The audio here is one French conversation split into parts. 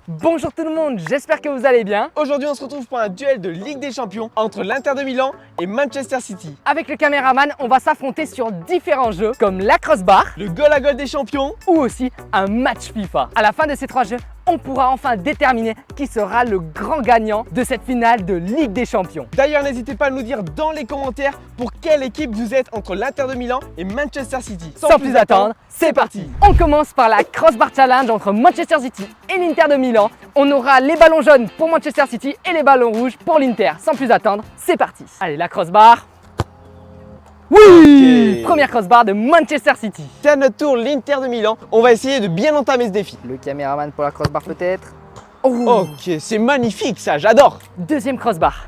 Bonjour tout le monde, j'espère que vous allez bien. Aujourd'hui on se retrouve pour un duel de Ligue des Champions entre l'Inter de Milan et Manchester City. Avec le caméraman, on va s'affronter sur différents jeux comme la crossbar Le goal à goal des champions ou aussi un match FIFA. À la fin de ces trois jeux, on pourra enfin déterminer qui sera le grand gagnant de cette finale de Ligue des Champions. D'ailleurs n'hésitez pas à nous dire dans les commentaires pour quelle équipe vous êtes entre l'Inter de Milan et Manchester City. Sans plus attendre, c'est parti. On commence par la crossbar challenge entre Manchester City et l'Inter de Milan. On aura les ballons jaunes pour Manchester City et les ballons rouges pour l'Inter. Sans plus attendre, c'est parti. Allez, la crossbar. Oui, Première crossbar de Manchester City. C'est à notre tour l'Inter de Milan. On va essayer de bien entamer ce défi. Le caméraman pour la crossbar peut-être. Ok, c'est magnifique ça, j'adore. Deuxième crossbar.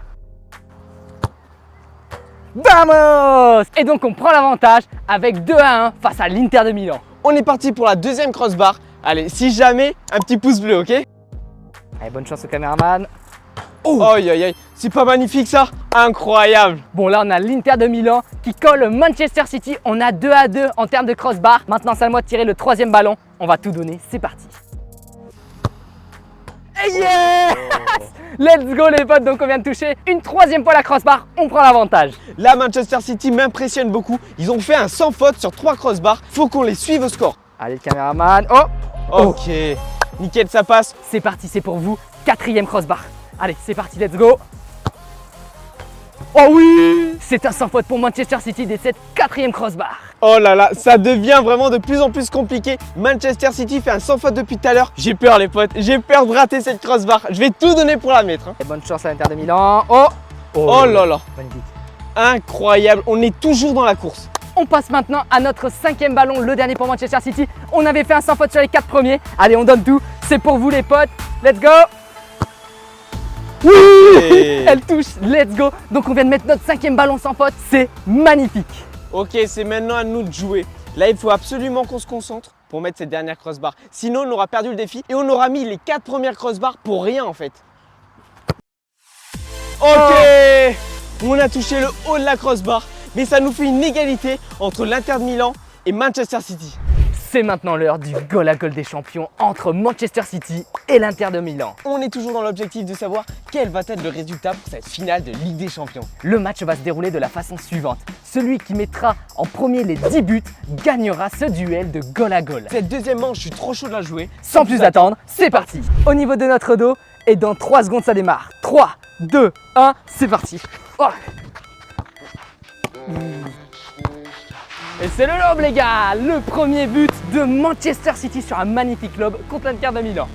Vamos! Et donc on prend l'avantage avec 2-1 face à l'Inter de Milan. On est parti pour la deuxième crossbar. Allez, si jamais, un petit pouce bleu, ok? Allez, bonne chance au caméraman. Aïe aïe aïe, c'est pas magnifique ça? Incroyable. Bon, là on a l'Inter de Milan qui colle Manchester City. On a 2-2 en termes de crossbar. Maintenant c'est à moi de tirer le troisième ballon. On va tout donner, c'est parti. Et yes! Let's go les potes, donc on vient de toucher une troisième fois la crossbar, on prend l'avantage. Là, Manchester City m'impressionne beaucoup. Ils ont fait un sans faute sur 3 crossbars. Faut qu'on les suive au score. Allez le caméraman, Ok, nickel, ça passe. c'est parti, c'est pour vous, quatrième crossbar. Allez, c'est parti, let's go. Oh oui! C'est un sans faute pour Manchester City dès cette quatrième crossbar. Oh là là, ça devient vraiment de plus en plus compliqué. Manchester City fait un sans faute depuis tout à l'heure. J'ai peur les potes, j'ai peur de rater cette crossbar. Je vais tout donner pour la mettre. Et bonne chance à l'Inter de Milan. Oh là là, Magnifique. incroyable, on est toujours dans la course. On passe maintenant à notre cinquième ballon, le dernier pour Manchester City. On avait fait un sans faute sur les 4 premiers. Allez, on donne tout. C'est pour vous les potes. Let's go! Oui! Elle touche, let's go! Donc on vient de mettre notre cinquième ballon sans faute. C'est magnifique. Ok, c'est maintenant à nous de jouer. Là, il faut absolument qu'on se concentre pour mettre cette dernière crossbar. Sinon, on aura perdu le défi et on aura mis les 4 premières crossbars pour rien en fait. Ok! On a touché le haut de la crossbar, mais ça nous fait une égalité entre l'Inter de Milan et Manchester City. C'est maintenant l'heure du goal à goal des champions entre Manchester City et l'Inter de Milan. On est toujours dans l'objectif de savoir quel va être le résultat pour cette finale de Ligue des Champions. Le match va se dérouler de la façon suivante. Celui qui mettra en premier les 10 buts gagnera ce duel de goal à goal. Cette deuxième manche, je suis trop chaud de la jouer. Sans plus attendre, c'est parti. Au niveau de notre dos, et dans 3 secondes ça démarre. 3, 2, 1, c'est parti. Et c'est le lob les gars, le premier but de Manchester City sur un magnifique lob contre l'Inter de Milan.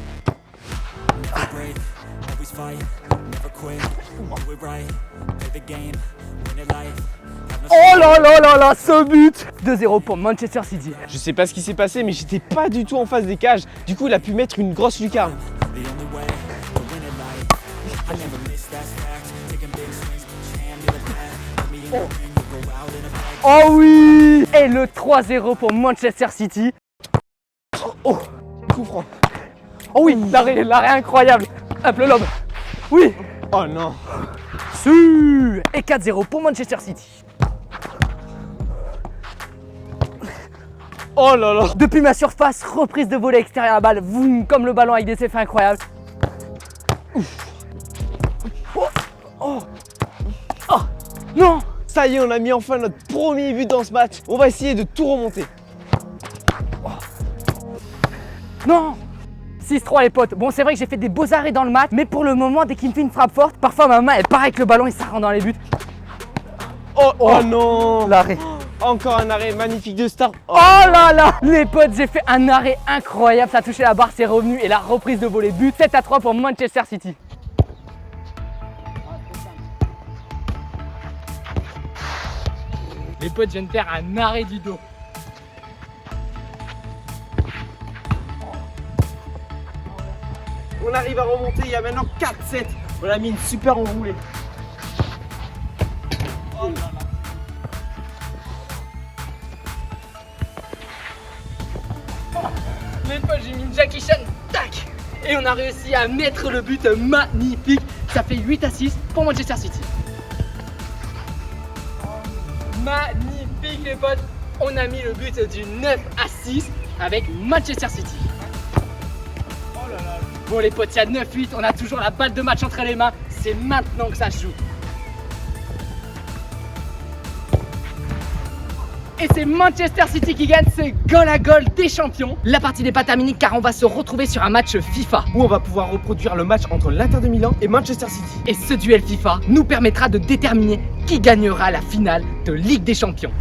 Oh là là là là, ce but! 2-0 pour Manchester City. Je sais pas ce qui s'est passé, mais j'étais pas du tout en face des cages. Du coup, il a pu mettre une grosse lucarne. Oh oui! Et le 3-0 pour Manchester City. Coup franc. Oh oui, l'arrêt incroyable. Hop, le lob. Oui. Oh non. Et 4-0 pour Manchester City. Oh là là. Depuis ma surface, reprise de volée extérieur à la balle. Voum, comme le ballon avec des effets incroyables. Non! Ça y est, on a mis enfin notre premier but dans ce match. On va essayer de tout remonter. Non! 6-3 les potes. Bon, c'est vrai que j'ai fait des beaux arrêts dans le match, mais pour le moment, dès qu'il me fait une frappe forte, parfois ma main elle part avec le ballon et ça rentre dans les buts. Oh non. L'arrêt. Encore un arrêt magnifique de Star. Oh là là! Les potes, j'ai fait un arrêt incroyable. Ça a touché la barre, c'est revenu et la reprise de volée. But 7-3 pour Manchester City. Les potes, je viens de faire un arrêt du dos. On arrive à remonter, il y a maintenant 4-7. On a mis une super enroulée. Oh là là. Les potes, j'ai mis une Jackie Chan. Tac! Et on a réussi à mettre le but magnifique. Ça fait 8-6 pour Manchester City. Magnifique les potes, on a mis le but du 9-6 avec Manchester City. Oh là là. Bon les potes, il y a 9-8, on a toujours la balle de match entre les mains. C'est maintenant que ça se joue. Et c'est Manchester City qui gagne ce goal à goal des champions. La partie n'est pas terminée car on va se retrouver sur un match FIFA. Où on va pouvoir reproduire le match entre l'Inter de Milan et Manchester City. Et ce duel FIFA nous permettra de déterminer qui gagnera la finale de Ligue des Champions.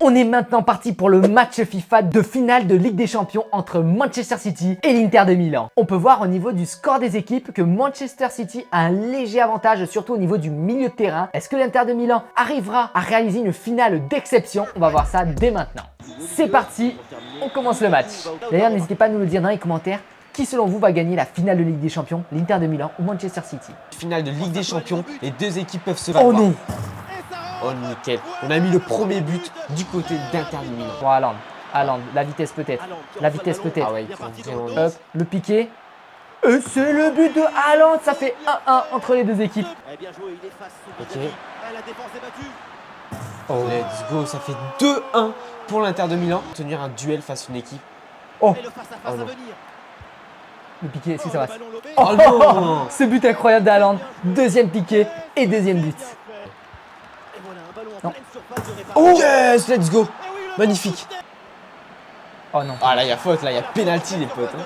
On est maintenant parti pour le match FIFA de finale de Ligue des Champions entre Manchester City et l'Inter de Milan. On peut voir au niveau du score des équipes que Manchester City a un léger avantage, surtout au niveau du milieu de terrain. Est-ce que l'Inter de Milan arrivera à réaliser une finale d'exception? On va voir ça dès maintenant. C'est parti, on commence le match. D'ailleurs, n'hésitez pas à nous le dire dans les commentaires. Qui selon vous va gagner la finale de Ligue des Champions, l'Inter de Milan ou Manchester City? Finale de Ligue des Champions, les deux équipes peuvent se battre. Oh non! Oh nickel, on a mis le premier but du côté d'Inter de Milan. Bon, Haaland, la vitesse peut-être. La vitesse peut-être. Ah ouais, il faut vraiment... Hop, le piqué. Et c'est le but de Haaland, ça fait 1-1 entre les deux équipes. Ok. Oh, let's go, ça fait 2-1 pour l'Inter de Milan. Tenir un duel face à une équipe. Oh, oh non. Le piqué, est-ce que ça passe? Oh non. Ce but incroyable d'Haaland. Deuxième piqué et deuxième but. Non. Oh yes, let's go. Magnifique. Oh non. Ah là, il y a faute, là, il y a penalty les potes. Hein.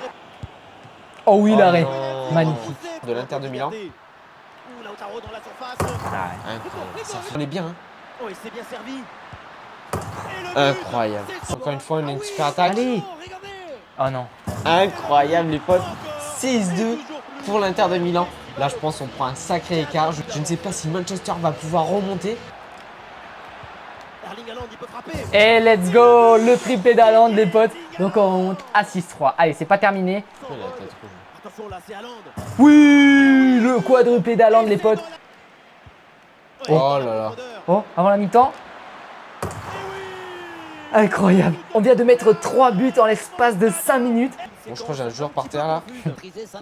Oh oui, l'arrêt. Non. Magnifique. De l'Inter de Milan. Ah, on est bien. Hein. Incroyable. Encore une fois, une super attaque. allez. Oh non. Incroyable les potes. 6-2 pour l'Inter de Milan. Là, je pense qu'on prend un sacré écart. Je ne sais pas si Manchester va pouvoir remonter. Et let's go, le triplé d'Haaland les potes. Donc on remonte à 6-3. Allez, c'est pas terminé. Oui, le quadruplé d'Haaland les potes. Oh là là. Oh, avant la mi-temps. Incroyable. On vient de mettre 3 buts en l'espace de 5 minutes. Bon, je crois que j'ai un joueur par terre là.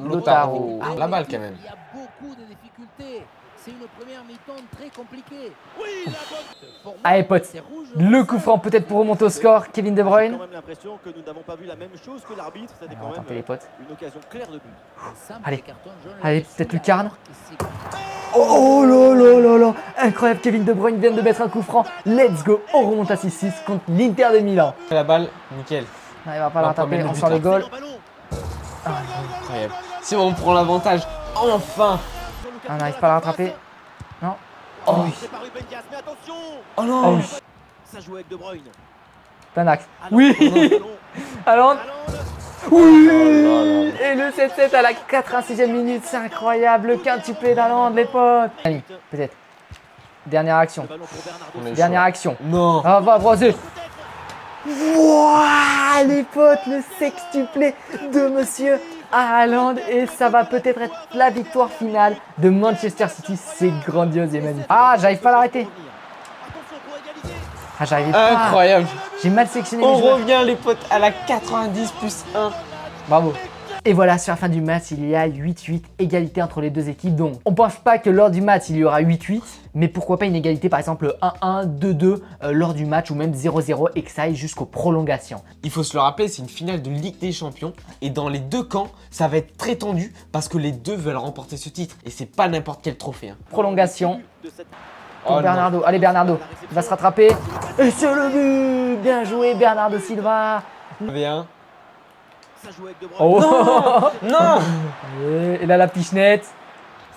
Lautaro. Ah, la balle quand même. Il y a beaucoup de difficultés. C'est une première mi-temps très compliquée. Allez potes, le coup franc peut-être pour remonter au score. Kevin De Bruyne. J'ai quand même l'impression que nous n'avons pas vu la même chose que l'arbitre. C'était On va tenter les potes. une occasion claire de but. Allez, peut-être Lucarne. Oh là là là là. Incroyable, Kevin De Bruyne vient de mettre un coup franc. Let's go, on remonte à 6-6 contre l'Inter de Milan. La balle, nickel. Non, il va pas la rattraper, on sort les goals. Incroyable. C'est bon, on prend l'avantage. Enfin. On n'arrive pas à la rattraper. Non. Oh oui. Oh non. Oh oui. Ça joue avec De Bruyne. Plein d'axe. Oui. Haaland. Oui. Et le 7-7 à la 86e minute, c'est incroyable. Le quintuplé d'Haaland, les potes. Allez, peut-être. Dernière action. Dernière action. Non. Ah, va brosser. Wouah, les potes, le sextuplé de monsieur Haaland. Et ça va peut-être être la victoire finale de Manchester City. C'est grandiose et magnifique. Ah, j'arrive pas à l'arrêter. Ah, j'arrive pas. Incroyable. J'ai mal sélectionné On mes joueurs. revient les potes à la 90 plus 1. Bravo. Et voilà, sur la fin du match, il y a 8-8, égalité entre les deux équipes. Donc, on pense pas que lors du match, il y aura 8-8, mais pourquoi pas une égalité, par exemple 1-1, 2-2 lors du match, ou même 0-0 et que ça aille jusqu'aux prolongations. Il faut se le rappeler, c'est une finale de Ligue des Champions et dans les deux camps, ça va être très tendu parce que les deux veulent remporter ce titre et c'est pas n'importe quel trophée. Hein. Prolongation. Oh non. Bernardo, allez Bernardo, il va se rattraper. Et c'est le but. Bien joué Bernardo Silva. Bien. Ça joue avec De Bruyne. Oh. Non. Et là la pichenette.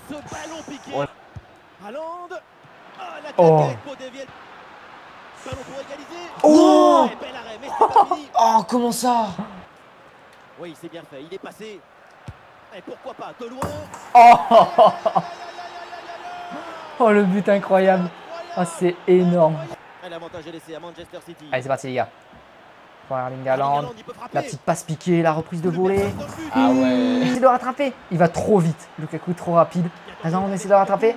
Ce ballon piqué. Oh. Haaland. Ah, la tête Oh. avec Pau dévié. Ballon pour égaliser. Oh. Et bel arrêt, mais c'est pas fini. Oh, comment ça? Oui, c'est bien fait. Il est passé. Et pourquoi pas de loin. Oh, oh le but incroyable. Oh, c'est énorme. Et l'avantage est laissé à Manchester City. Allez, c'est parti les gars. Première ligne d'Haaland. Haaland, il peut frapper. La petite passe piquée, la reprise de volée. Ah ouais. Il doit rattraper. Il va trop vite. Lukaku trop rapide. Attends, on essaie de le rattraper.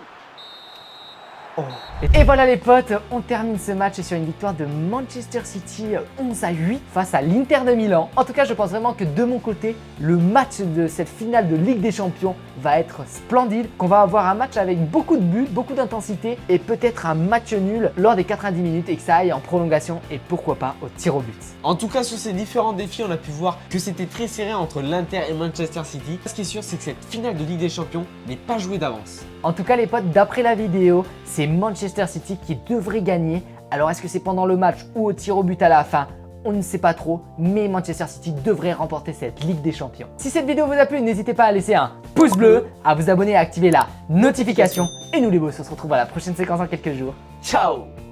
Et voilà les potes, on termine ce match sur une victoire de Manchester City 11-8 face à l'Inter de Milan. En tout cas, je pense vraiment que de mon côté, le match de cette finale de Ligue des Champions va être splendide, qu'on va avoir un match avec beaucoup de buts, beaucoup d'intensité et peut-être un match nul lors des 90 minutes et que ça aille en prolongation et pourquoi pas au tir au but. En tout cas, sur ces différents défis, on a pu voir que c'était très serré entre l'Inter et Manchester City. Ce qui est sûr, c'est que cette finale de Ligue des Champions n'est pas jouée d'avance. En tout cas les potes, d'après la vidéo, c'est Manchester City qui devrait gagner. Alors est-ce que c'est pendant le match ou au tir au but à la fin? On ne sait pas trop, mais Manchester City devrait remporter cette Ligue des Champions. Si cette vidéo vous a plu, n'hésitez pas à laisser un pouce bleu, à vous abonner et à activer la notification. Et nous les boss, on se retrouve à la prochaine séquence dans quelques jours. Ciao!